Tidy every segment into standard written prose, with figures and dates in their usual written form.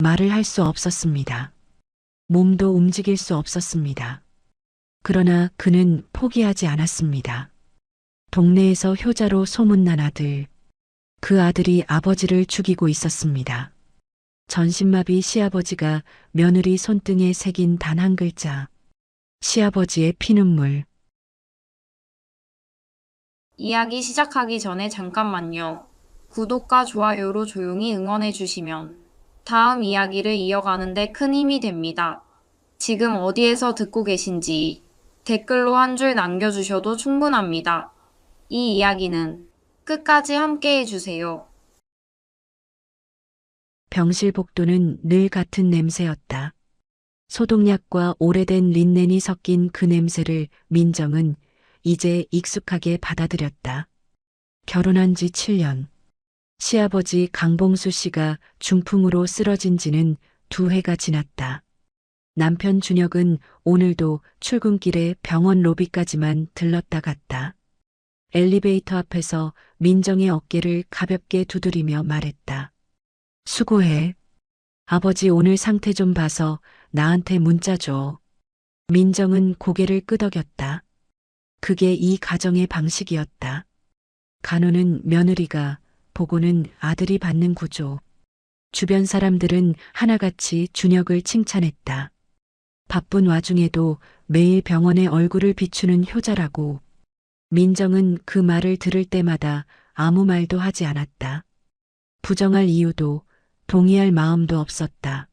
말을 할 수 없었습니다. 몸도 움직일 수 없었습니다. 그러나 그는 포기하지 않았습니다. 동네에서 효자로 소문난 아들, 그 아들이 아버지를 죽이고 있었습니다. 전신마비 시아버지가 며느리 손등에 새긴 단 한 글자, 시아버지의 피눈물. 이야기 시작하기 전에 잠깐만요. 구독과 좋아요로 조용히 응원해 주시면 다음 이야기를 이어가는데 큰 힘이 됩니다. 지금 어디에서 듣고 계신지 댓글로 한 줄 남겨주셔도 충분합니다. 이 이야기는 끝까지 함께 해주세요. 병실 복도는 늘 같은 냄새였다. 소독약과 오래된 린넨이 섞인 그 냄새를 민정은 이제 익숙하게 받아들였다. 결혼한 지 7년. 시아버지 강봉수 씨가 중풍으로 쓰러진 지는 2해가 지났다. 남편 준혁은 오늘도 출근길에 병원 로비까지만 들렀다 갔다. 엘리베이터 앞에서 민정의 어깨를 가볍게 두드리며 말했다. 수고해. 아버지 오늘 상태 좀 봐서 나한테 문자 줘. 민정은 고개를 끄덕였다. 그게 이 가정의 방식이었다. 간호는 며느리가, 보고는 아들이 받는 구조. 주변 사람들은 하나같이 준혁을 칭찬했다. 바쁜 와중에도 매일 병원에 얼굴을 비추는 효자라고. 민정은 그 말을 들을 때마다 아무 말도 하지 않았다. 부정할 이유도 동의할 마음도 없었다.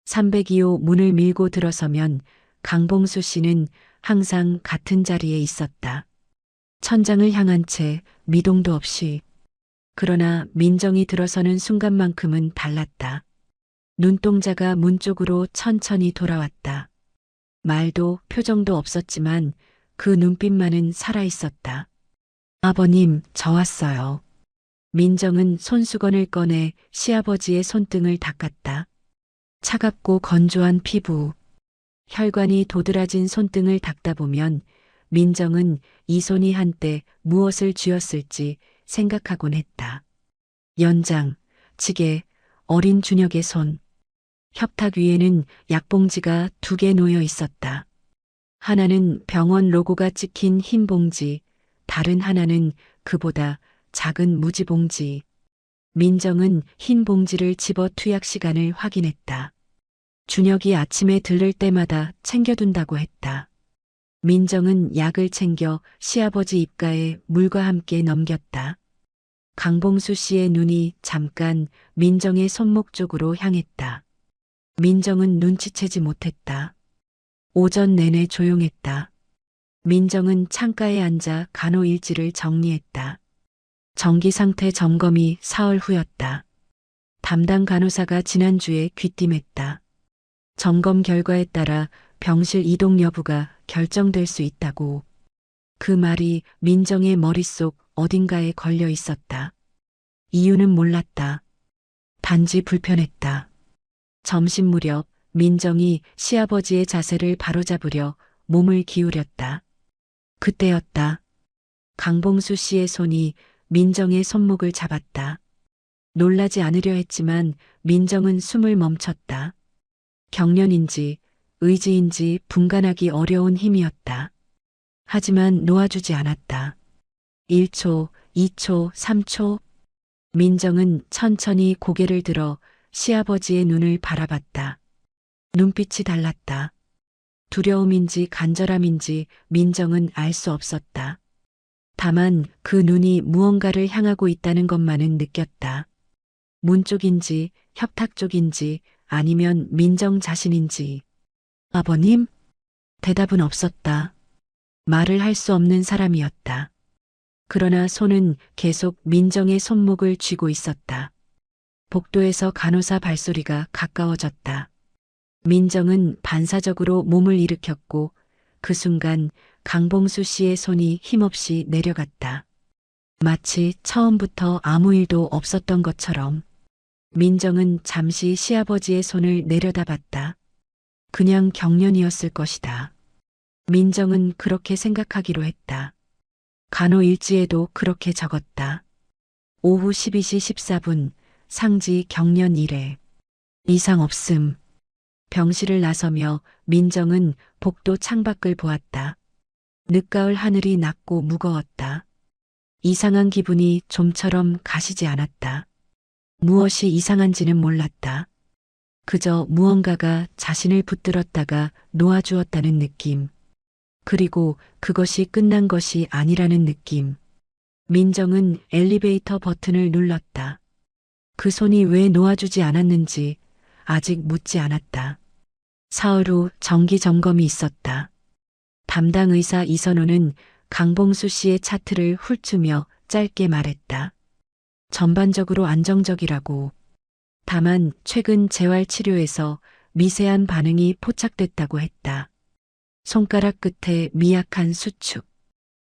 302호 문을 밀고 들어서면 강봉수 씨는 항상 같은 자리에 있었다. 천장을 향한 채 미동도 없이. 그러나 민정이 들어서는 순간만큼은 달랐다. 눈동자가 문 쪽으로 천천히 돌아왔다. 말도 표정도 없었지만 그 눈빛만은 살아있었다. 아버님, 저 왔어요. 민정은 손수건을 꺼내 시아버지의 손등을 닦았다. 차갑고 건조한 피부, 혈관이 도드라진 손등을 닦다 보면 민정은 이 손이 한때 무엇을 쥐었을지 생각하곤 했다. 연장, 지게, 어린 준혁의 손. 협탁 위에는 약봉지가 2개 놓여 있었다. 하나는 병원 로고가 찍힌 흰 봉지, 다른 하나는 그보다 작은 무지봉지. 민정은 흰 봉지를 집어 투약 시간을 확인했다. 준혁이 아침에 들를 때마다 챙겨둔다고 했다. 민정은 약을 챙겨 시아버지 입가에 물과 함께 넘겼다. 강봉수 씨의 눈이 잠깐 민정의 손목 쪽으로 향했다. 민정은 눈치채지 못했다. 오전 내내 조용했다. 민정은 창가에 앉아 간호일지를 정리했다. 정기 상태 점검이 사흘 후였다. 담당 간호사가 지난주에 귀띔했다. 점검 결과에 따라 병실 이동 여부가 결정될 수 있다고. 그 말이 민정의 머릿속 어딘가에 걸려 있었다. 이유는 몰랐다. 단지 불편했다. 점심 무렵 민정이 시아버지의 자세를 바로잡으려 몸을 기울였다. 그때였다. 강봉수 씨의 손이 민정의 손목을 잡았다. 놀라지 않으려 했지만 민정은 숨을 멈췄다. 경련인지 의지인지 분간하기 어려운 힘이었다. 하지만 놓아주지 않았다. 1초, 2초, 3초. 민정은 천천히 고개를 들어 시아버지의 눈을 바라봤다. 눈빛이 달랐다. 두려움인지 간절함인지 민정은 알 수 없었다. 다만 그 눈이 무언가를 향하고 있다는 것만은 느꼈다. 문 쪽인지 협탁 쪽인지 아니면 민정 자신인지. 아버님? 대답은 없었다. 말을 할 수 없는 사람이었다. 그러나 손은 계속 민정의 손목을 쥐고 있었다. 복도에서 간호사 발소리가 가까워졌다. 민정은 반사적으로 몸을 일으켰고 그 순간 강봉수 씨의 손이 힘없이 내려갔다. 마치 처음부터 아무 일도 없었던 것처럼. 민정은 잠시 시아버지의 손을 내려다봤다. 그냥 경련이었을 것이다. 민정은 그렇게 생각하기로 했다. 간호일지에도 그렇게 적었다. 오후 12시 14분 상지 경련 1회. 이상 없음. 병실을 나서며 민정은 복도 창밖을 보았다. 늦가을 하늘이 낮고 무거웠다. 이상한 기분이 좀처럼 가시지 않았다. 무엇이 이상한지는 몰랐다. 그저 무언가가 자신을 붙들었다가 놓아주었다는 느낌. 그리고 그것이 끝난 것이 아니라는 느낌. 민정은 엘리베이터 버튼을 눌렀다. 그 손이 왜 놓아주지 않았는지 아직 묻지 않았다. 사흘 후 정기 점검이 있었다. 담당 의사 이선호는 강봉수 씨의 차트를 훑으며 짧게 말했다. 전반적으로 안정적이라고. 다만 최근 재활 치료에서 미세한 반응이 포착됐다고 했다. 손가락 끝에 미약한 수축.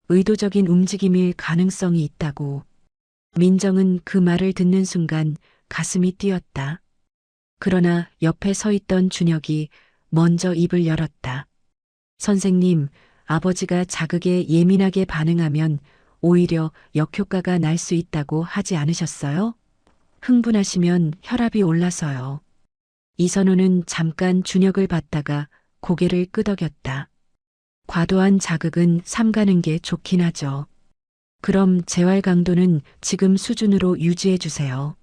의도적인 움직임일 가능성이 있다고. 민정은 그 말을 듣는 순간 가슴이 뛰었다. 그러나 옆에 서 있던 준혁이 먼저 입을 열었다. 선생님, 아버지가 자극에 예민하게 반응하면 오히려 역효과가 날 수 있다고 하지 않으셨어요? 흥분하시면 혈압이 올라서요. 이선호는 잠깐 준혁을 봤다가 고개를 끄덕였다. 과도한 자극은 삼가는 게 좋긴 하죠. 그럼 재활 강도는 지금 수준으로 유지해 주세요.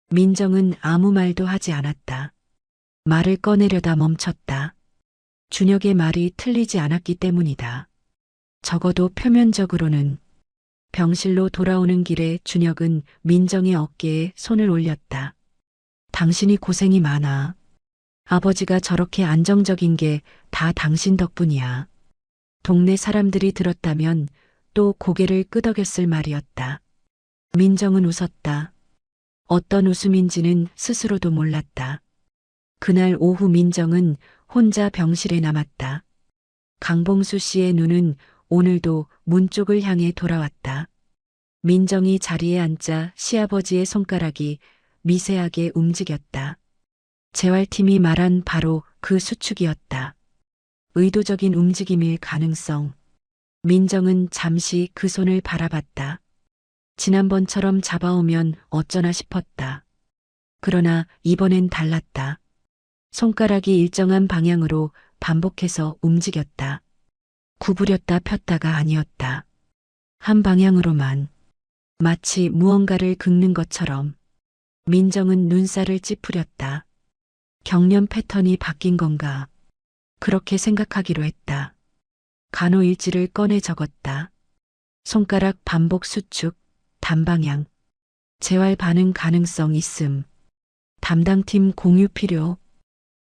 민정은 아무 말도 하지 않았다. 말을 꺼내려다 멈췄다. 준혁의 말이 틀리지 않았기 때문이다. 적어도 표면적으로는. 병실로 돌아오는 길에 준혁은 민정의 어깨에 손을 올렸다. 당신이 고생이 많아. 아버지가 저렇게 안정적인 게 다 당신 덕분이야. 동네 사람들이 들었다면 또 고개를 끄덕였을 말이었다. 민정은 웃었다. 어떤 웃음인지는 스스로도 몰랐다. 그날 오후 민정은 혼자 병실에 남았다. 강봉수 씨의 눈은 오늘도 문 쪽을 향해 돌아왔다. 민정이 자리에 앉자 시아버지의 손가락이 미세하게 움직였다. 재활팀이 말한 바로 그 수축이었다. 의도적인 움직임일 가능성. 민정은 잠시 그 손을 바라봤다. 지난번처럼 잡아오면 어쩌나 싶었다. 그러나 이번엔 달랐다. 손가락이 일정한 방향으로 반복해서 움직였다. 구부렸다 폈다가 아니었다. 한 방향으로만. 마치 무언가를 긁는 것처럼. 민정은 눈살을 찌푸렸다. 경련 패턴이 바뀐 건가. 그렇게 생각하기로 했다. 간호일지를 꺼내 적었다. 손가락 반복 수축, 단방향. 재활 반응 가능성 있음. 담당팀 공유 필요.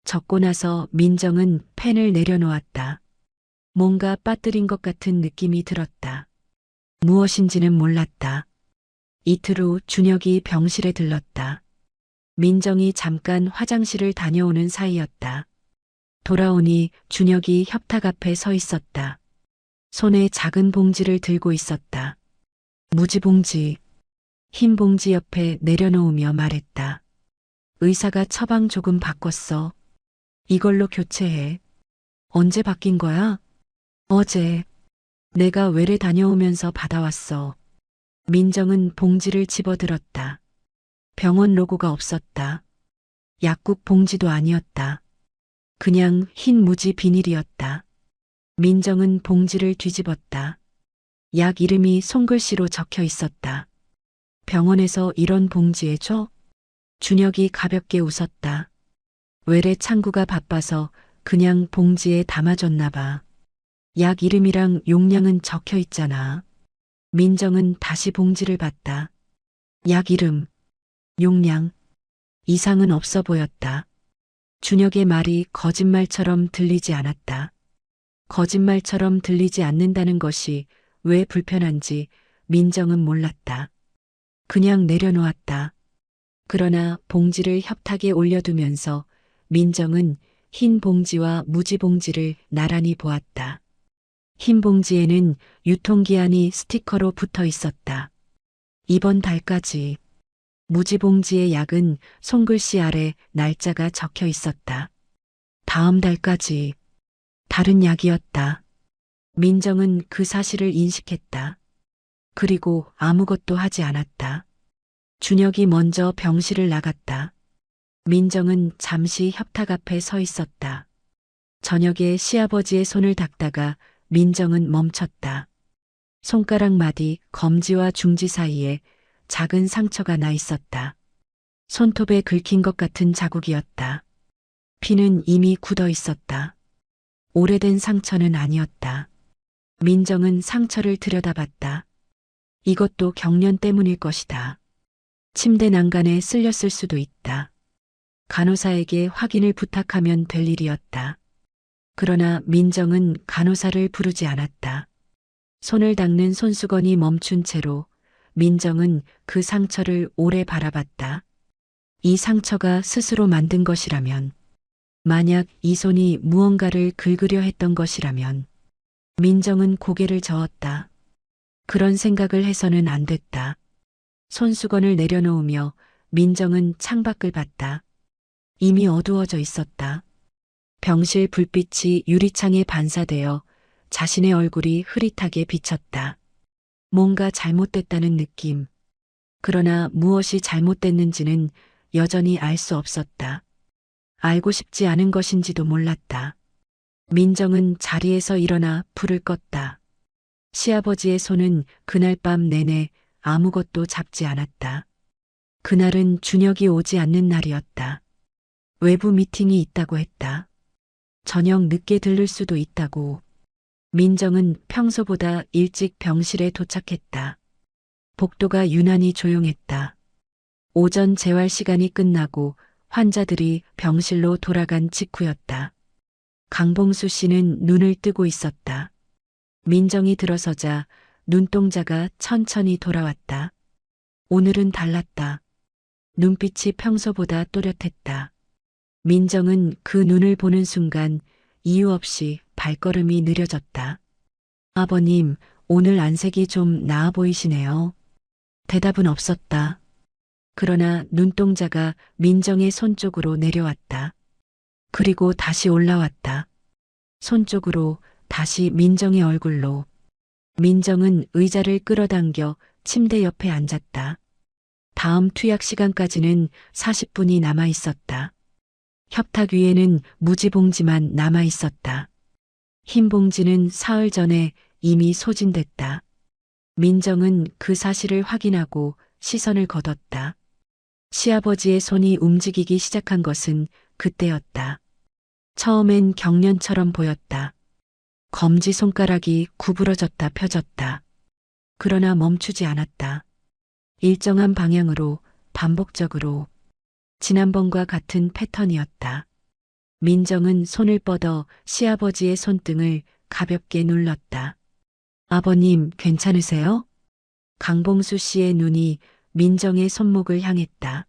적고 나서 민정은 펜을 내려놓았다. 뭔가 빠뜨린 것 같은 느낌이 들었다. 무엇인지는 몰랐다. 이틀 후 준혁이 병실에 들렀다. 민정이 잠깐 화장실을 다녀오는 사이였다. 돌아오니 준혁이 협탁 앞에 서 있었다. 손에 작은 봉지를 들고 있었다. 무지봉지. 흰 봉지 옆에 내려놓으며 말했다. 의사가 처방 조금 바꿨어. 이걸로 교체해. 언제 바뀐 거야? 어제. 내가 외래 다녀오면서 받아왔어. 민정은 봉지를 집어들었다. 병원 로고가 없었다. 약국 봉지도 아니었다. 그냥 흰 무지 비닐이었다. 민정은 봉지를 뒤집었다. 약 이름이 손글씨로 적혀 있었다. 병원에서 이런 봉지에 줘? 준혁이 가볍게 웃었다. 외래 창구가 바빠서 그냥 봉지에 담아줬나 봐. 약 이름이랑 용량은 적혀 있잖아. 민정은 다시 봉지를 봤다. 약 이름, 용량, 이상은 없어 보였다. 준혁의 말이 거짓말처럼 들리지 않았다. 거짓말처럼 들리지 않는다는 것이 왜 불편한지 민정은 몰랐다. 그냥 내려놓았다. 그러나 봉지를 협탁에 올려두면서 민정은 흰 봉지와 무지 봉지를 나란히 보았다. 흰 봉지에는 유통기한이 스티커로 붙어 있었다. 이번 달까지. 무지 봉지의 약은 손글씨 아래 날짜가 적혀 있었다. 다음 달까지. 다른 약이었다. 민정은 그 사실을 인식했다. 그리고 아무것도 하지 않았다. 준혁이 먼저 병실을 나갔다. 민정은 잠시 협탁 앞에 서 있었다. 저녁에 시아버지의 손을 닦다가 민정은 멈췄다. 손가락 마디 검지와 중지 사이에 작은 상처가 나 있었다. 손톱에 긁힌 것 같은 자국이었다. 피는 이미 굳어 있었다. 오래된 상처는 아니었다. 민정은 상처를 들여다봤다. 이것도 경련 때문일 것이다. 침대 난간에 쓸렸을 수도 있다. 간호사에게 확인을 부탁하면 될 일이었다. 그러나 민정은 간호사를 부르지 않았다. 손을 닦는 손수건이 멈춘 채로 민정은 그 상처를 오래 바라봤다. 이 상처가 스스로 만든 것이라면, 만약 이 손이 무언가를 긁으려 했던 것이라면, 민정은 고개를 저었다. 그런 생각을 해서는 안 됐다. 손수건을 내려놓으며 민정은 창밖을 봤다. 이미 어두워져 있었다. 병실 불빛이 유리창에 반사되어 자신의 얼굴이 흐릿하게 비쳤다. 뭔가 잘못됐다는 느낌. 그러나 무엇이 잘못됐는지는 여전히 알 수 없었다. 알고 싶지 않은 것인지도 몰랐다. 민정은 자리에서 일어나 불을 껐다. 시아버지의 손은 그날 밤 내내 아무것도 잡지 않았다. 그날은 준혁이 오지 않는 날이었다. 외부 미팅이 있다고 했다. 저녁 늦게 들를 수도 있다고. 민정은 평소보다 일찍 병실에 도착했다. 복도가 유난히 조용했다. 오전 재활 시간이 끝나고 환자들이 병실로 돌아간 직후였다. 강봉수 씨는 눈을 뜨고 있었다. 민정이 들어서자 눈동자가 천천히 돌아왔다. 오늘은 달랐다. 눈빛이 평소보다 또렷했다. 민정은 그 눈을 보는 순간 이유 없이 발걸음이 느려졌다. 아버님, 오늘 안색이 좀 나아 보이시네요. 대답은 없었다. 그러나 눈동자가 민정의 손 쪽으로 내려왔다. 그리고 다시 올라왔다. 손 쪽으로, 다시 민정의 얼굴로. 민정은 의자를 끌어당겨 침대 옆에 앉았다. 다음 투약 시간까지는 40분이 남아 있었다. 협탁 위에는 무지 봉지만 남아 있었다. 흰 봉지는 사흘 전에 이미 소진됐다. 민정은 그 사실을 확인하고 시선을 거뒀다. 시아버지의 손이 움직이기 시작한 것은 그때였다. 처음엔 경련처럼 보였다. 검지 손가락이 구부러졌다 펴졌다. 그러나 멈추지 않았다. 일정한 방향으로 반복적으로. 지난번과 같은 패턴이었다. 민정은 손을 뻗어 시아버지의 손등을 가볍게 눌렀다. 아버님, 괜찮으세요? 강봉수 씨의 눈이 민정의 손목을 향했다.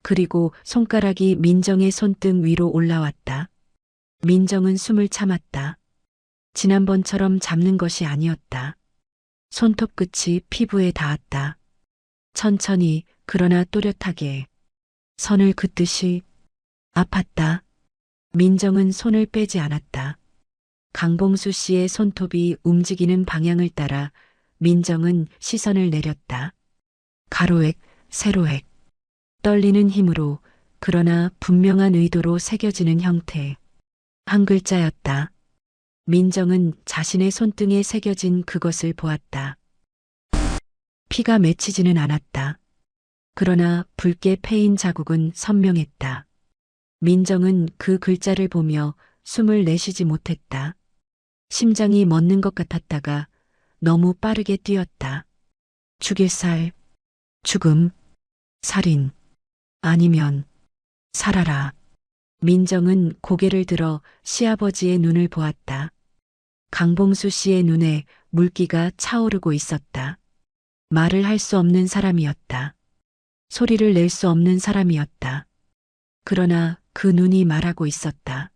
그리고 손가락이 민정의 손등 위로 올라왔다. 민정은 숨을 참았다. 지난번처럼 잡는 것이 아니었다. 손톱 끝이 피부에 닿았다. 천천히, 그러나 또렷하게. 선을 긋듯이. 아팠다. 민정은 손을 빼지 않았다. 강봉수 씨의 손톱이 움직이는 방향을 따라 민정은 시선을 내렸다. 가로획, 세로획. 떨리는 힘으로, 그러나 분명한 의도로 새겨지는 형태. 한 글자였다. 민정은 자신의 손등에 새겨진 그것을 보았다. 피가 맺히지는 않았다. 그러나 붉게 패인 자국은 선명했다. 민정은 그 글자를 보며 숨을 내쉬지 못했다. 심장이 멎는 것 같았다가 너무 빠르게 뛰었다. 죽일살, 죽음, 살인, 아니면 살아라. 민정은 고개를 들어 시아버지의 눈을 보았다. 강봉수 씨의 눈에 물기가 차오르고 있었다. 말을 할 수 없는 사람이었다. 소리를 낼 수 없는 사람이었다. 그러나 그 눈이 말하고 있었다.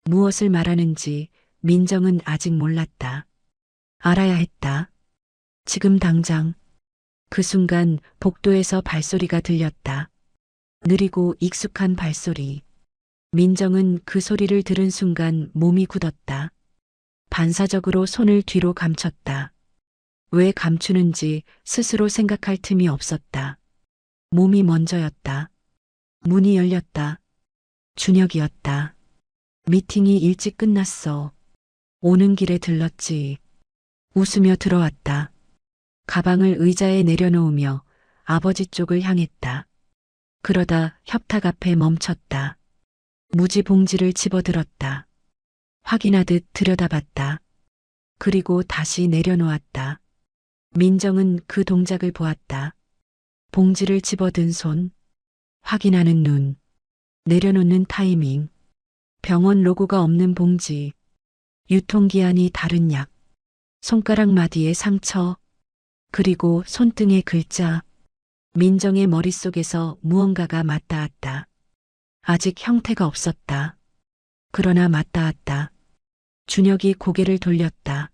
무엇을 말하는지 민정은 아직 몰랐다. 알아야 했다. 지금 당장. 그 순간 복도에서 발소리가 들렸다. 느리고 익숙한 발소리. 민정은 그 소리를 들은 순간 몸이 굳었다. 반사적으로 손을 뒤로 감췄다. 왜 감추는지 스스로 생각할 틈이 없었다. 몸이 먼저였다. 문이 열렸다. 준혁이었다. 미팅이 일찍 끝났어. 오는 길에 들렀지. 웃으며 들어왔다. 가방을 의자에 내려놓으며 아버지 쪽을 향했다. 그러다 협탁 앞에 멈췄다. 무지 봉지를 집어들었다. 확인하듯 들여다봤다. 그리고 다시 내려놓았다. 민정은 그 동작을 보았다. 봉지를 집어든 손, 확인하는 눈, 내려놓는 타이밍, 병원 로고가 없는 봉지, 유통기한이 다른 약, 손가락 마디의 상처, 그리고 손등의 글자. 민정의 머릿속에서 무언가가 맞닿았다. 아직 형태가 없었다. 그러나 맞닿았다. 준혁이 고개를 돌렸다.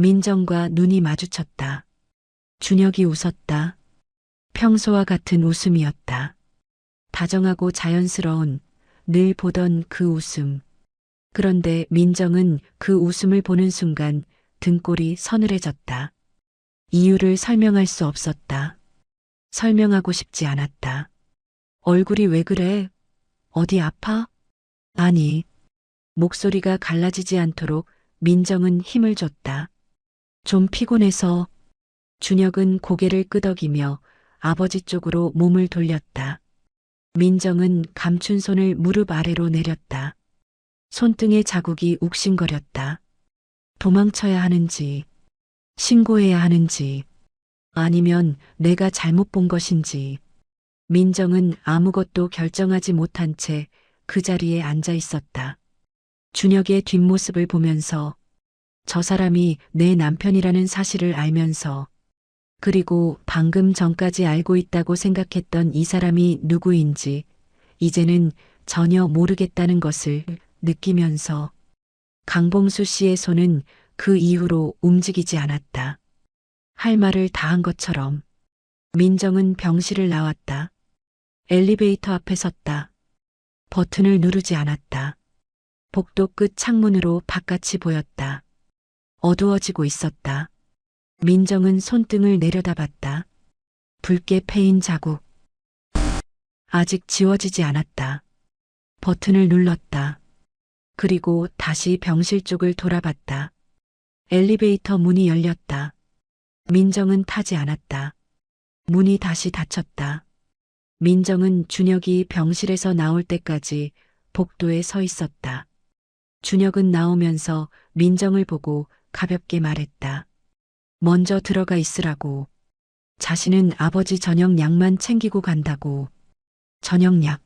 민정과 눈이 마주쳤다. 준혁이 웃었다. 평소와 같은 웃음이었다. 다정하고 자연스러운, 늘 보던 그 웃음. 그런데 민정은 그 웃음을 보는 순간 등골이 서늘해졌다. 이유를 설명할 수 없었다. 설명하고 싶지 않았다. 얼굴이 왜 그래? 어디 아파? 아니. 목소리가 갈라지지 않도록 민정은 힘을 줬다. 좀 피곤해서. 준혁은 고개를 끄덕이며 아버지 쪽으로 몸을 돌렸다. 민정은 감춘 손을 무릎 아래로 내렸다. 손등의 자국이 욱신거렸다. 도망쳐야 하는지, 신고해야 하는지, 아니면 내가 잘못 본 것인지. 민정은 아무것도 결정하지 못한 채 그 자리에 앉아 있었다. 준혁의 뒷모습을 보면서, 저 사람이 내 남편이라는 사실을 알면서, 그리고 방금 전까지 알고 있다고 생각했던 이 사람이 누구인지 이제는 전혀 모르겠다는 것을 느끼면서 강봉수 씨의 손은 그 이후로 움직이지 않았다. 할 말을 다 한 것처럼. 민정은 병실을 나왔다. 엘리베이터 앞에 섰다. 버튼을 누르지 않았다. 복도 끝 창문으로 바깥이 보였다. 어두워지고 있었다. 민정은 손등을 내려다봤다. 붉게 패인 자국. 아직 지워지지 않았다. 버튼을 눌렀다. 그리고 다시 병실 쪽을 돌아봤다. 엘리베이터 문이 열렸다. 민정은 타지 않았다. 문이 다시 닫혔다. 민정은 준혁이 병실에서 나올 때까지 복도에 서 있었다. 준혁은 나오면서 민정을 보고 가볍게 말했다. 먼저 들어가 있으라고. 자신은 아버지 저녁 약만 챙기고 간다고. 저녁 약.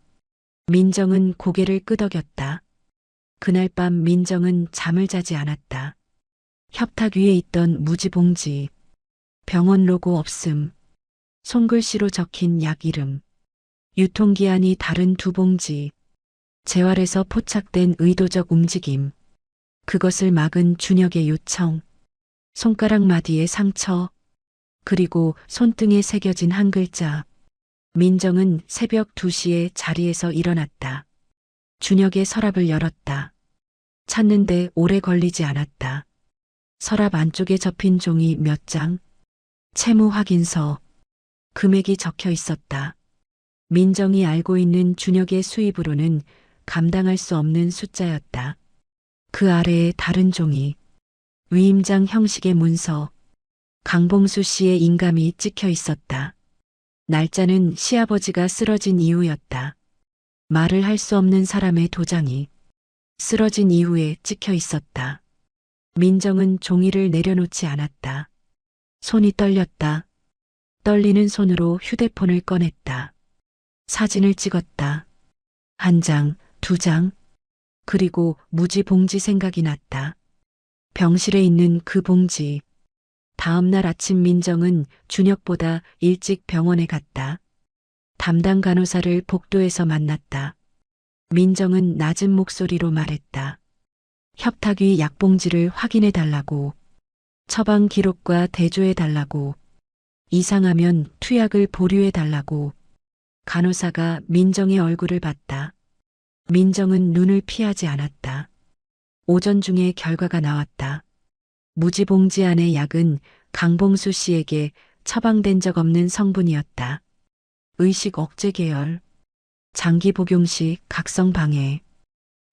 민정은 고개를 끄덕였다. 그날 밤 민정은 잠을 자지 않았다. 협탁 위에 있던 무지봉지. 병원 로고 없음. 손글씨로 적힌 약 이름. 유통기한이 다른 두 봉지. 재활에서 포착된 의도적 움직임. 그것을 막은 준혁의 요청. 손가락 마디의 상처. 그리고 손등에 새겨진 한 글자. 민정은 새벽 2시에 자리에서 일어났다. 준혁의 서랍을 열었다. 찾는데 오래 걸리지 않았다. 서랍 안쪽에 접힌 종이 몇 장. 채무 확인서. 금액이 적혀 있었다. 민정이 알고 있는 준혁의 수입으로는 감당할 수 없는 숫자였다. 그 아래에 다른 종이. 위임장 형식의 문서. 강봉수 씨의 인감이 찍혀 있었다. 날짜는 시아버지가 쓰러진 이후였다. 말을 할 수 없는 사람의 도장이 쓰러진 이후에 찍혀 있었다. 민정은 종이를 내려놓지 않았다. 손이 떨렸다. 떨리는 손으로 휴대폰을 꺼냈다. 사진을 찍었다. 1장, 2장, 그리고 무지 봉지 생각이 났다. 병실에 있는 그 봉지. 다음 날 아침 민정은 준혁보다 일찍 병원에 갔다. 담당 간호사를 복도에서 만났다. 민정은 낮은 목소리로 말했다. 협탁위 약봉지를 확인해 달라고. 처방 기록과 대조해 달라고. 이상하면 투약을 보류해 달라고. 간호사가 민정의 얼굴을 봤다. 민정은 눈을 피하지 않았다. 오전 중에 결과가 나왔다. 무지봉지 안의 약은 강봉수 씨에게 처방된 적 없는 성분이었다. 의식 억제 계열. 장기 복용시 각성 방해.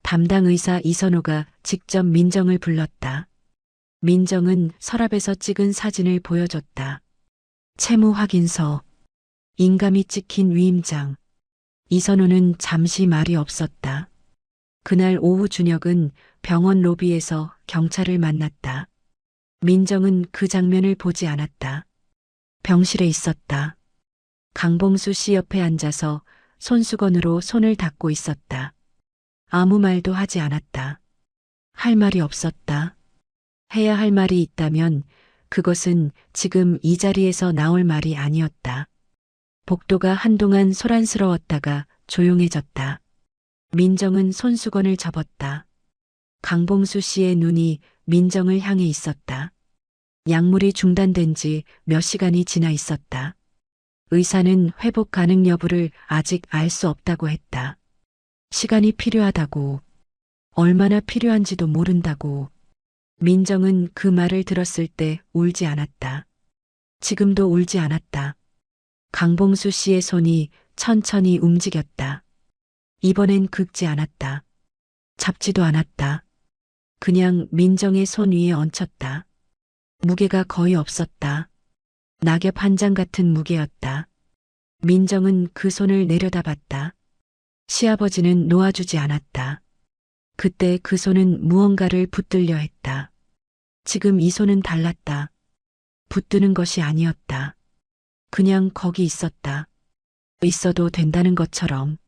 담당 의사 이선호가 직접 민정을 불렀다. 민정은 서랍에서 찍은 사진을 보여줬다. 채무 확인서, 인감이 찍힌 위임장. 이선호는 잠시 말이 없었다. 그날 오후 준혁은 병원 로비에서 경찰을 만났다. 민정은 그 장면을 보지 않았다. 병실에 있었다. 강봉수 씨 옆에 앉아서 손수건으로 손을 닦고 있었다. 아무 말도 하지 않았다. 할 말이 없었다. 해야 할 말이 있다면 그것은 지금 이 자리에서 나올 말이 아니었다. 복도가 한동안 소란스러웠다가 조용해졌다. 민정은 손수건을 접었다. 강봉수 씨의 눈이 민정을 향해 있었다. 약물이 중단된 지 몇 시간이 지나 있었다. 의사는 회복 가능 여부를 아직 알 수 없다고 했다. 시간이 필요하다고, 얼마나 필요한지도 모른다고. 민정은 그 말을 들었을 때 울지 않았다. 지금도 울지 않았다. 강봉수 씨의 손이 천천히 움직였다. 이번엔 긁지 않았다. 잡지도 않았다. 그냥 민정의 손 위에 얹혔다. 무게가 거의 없었다. 낙엽 한 장 같은 무게였다. 민정은 그 손을 내려다봤다. 시아버지는 놓아주지 않았다. 그때 그 손은 무언가를 붙들려 했다. 지금 이 손은 달랐다. 붙드는 것이 아니었다. 그냥 거기 있었다. 있어도 된다는 것처럼.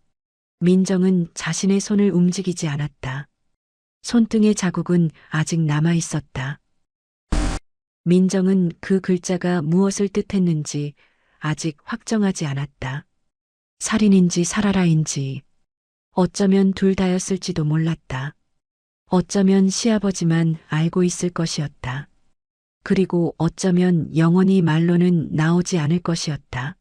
민정은 자신의 손을 움직이지 않았다. 손등의 자국은 아직 남아 있었다. 민정은 그 글자가 무엇을 뜻했는지 아직 확정하지 않았다. 살인인지 살아라인지. 어쩌면 둘 다였을지도 몰랐다. 어쩌면 시아버지만 알고 있을 것이었다. 그리고 어쩌면 영원히 말로는 나오지 않을 것이었다.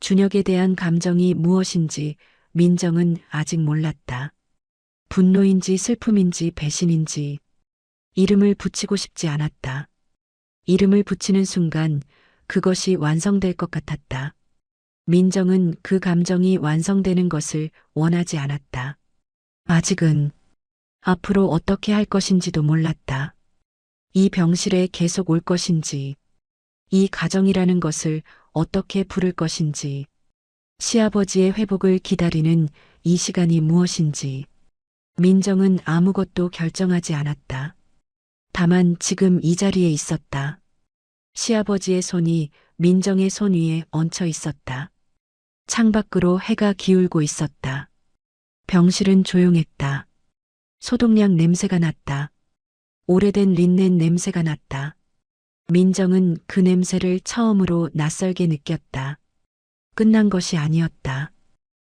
준혁에 대한 감정이 무엇인지 민정은 아직 몰랐다. 분노인지 슬픔인지 배신인지. 이름을 붙이고 싶지 않았다. 이름을 붙이는 순간 그것이 완성될 것 같았다. 민정은 그 감정이 완성되는 것을 원하지 않았다. 아직은 앞으로 어떻게 할 것인지도 몰랐다. 이 병실에 계속 올 것인지, 이 가정이라는 것을 어떻게 부를 것인지, 시아버지의 회복을 기다리는 이 시간이 무엇인지. 민정은 아무것도 결정하지 않았다. 다만 지금 이 자리에 있었다. 시아버지의 손이 민정의 손 위에 얹혀 있었다. 창밖으로 해가 기울고 있었다. 병실은 조용했다. 소독약 냄새가 났다. 오래된 린넨 냄새가 났다. 민정은 그 냄새를 처음으로 낯설게 느꼈다. 끝난 것이 아니었다.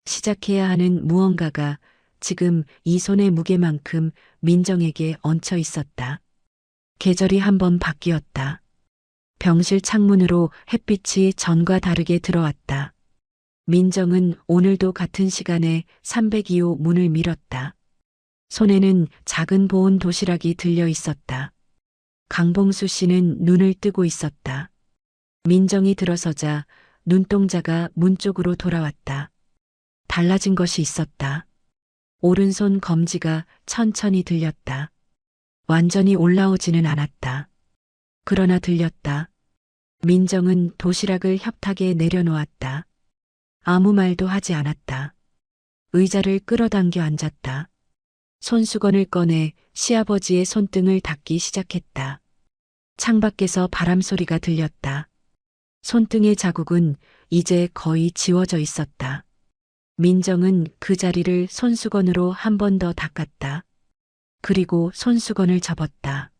시작해야 하는 무언가가 지금 이 손의 무게만큼 민정에게 얹혀 있었다. 계절이 한번 바뀌었다. 병실 창문으로 햇빛이 전과 다르게 들어왔다. 민정은 오늘도 같은 시간에 302호 문을 밀었다. 손에는 작은 보온 도시락이 들려 있었다. 강봉수 씨는 눈을 뜨고 있었다. 민정이 들어서자 눈동자가 문 쪽으로 돌아왔다. 달라진 것이 있었다. 오른손 검지가 천천히 들렸다. 완전히 올라오지는 않았다. 그러나 들렸다. 민정은 도시락을 협탁에 내려놓았다. 아무 말도 하지 않았다. 의자를 끌어당겨 앉았다. 손수건을 꺼내 시아버지의 손등을 닦기 시작했다. 창밖에서 바람 소리가 들렸다. 손등의 자국은 이제 거의 지워져 있었다. 민정은 그 자리를 손수건으로 한 번 더 닦았다. 그리고 손수건을 접었다.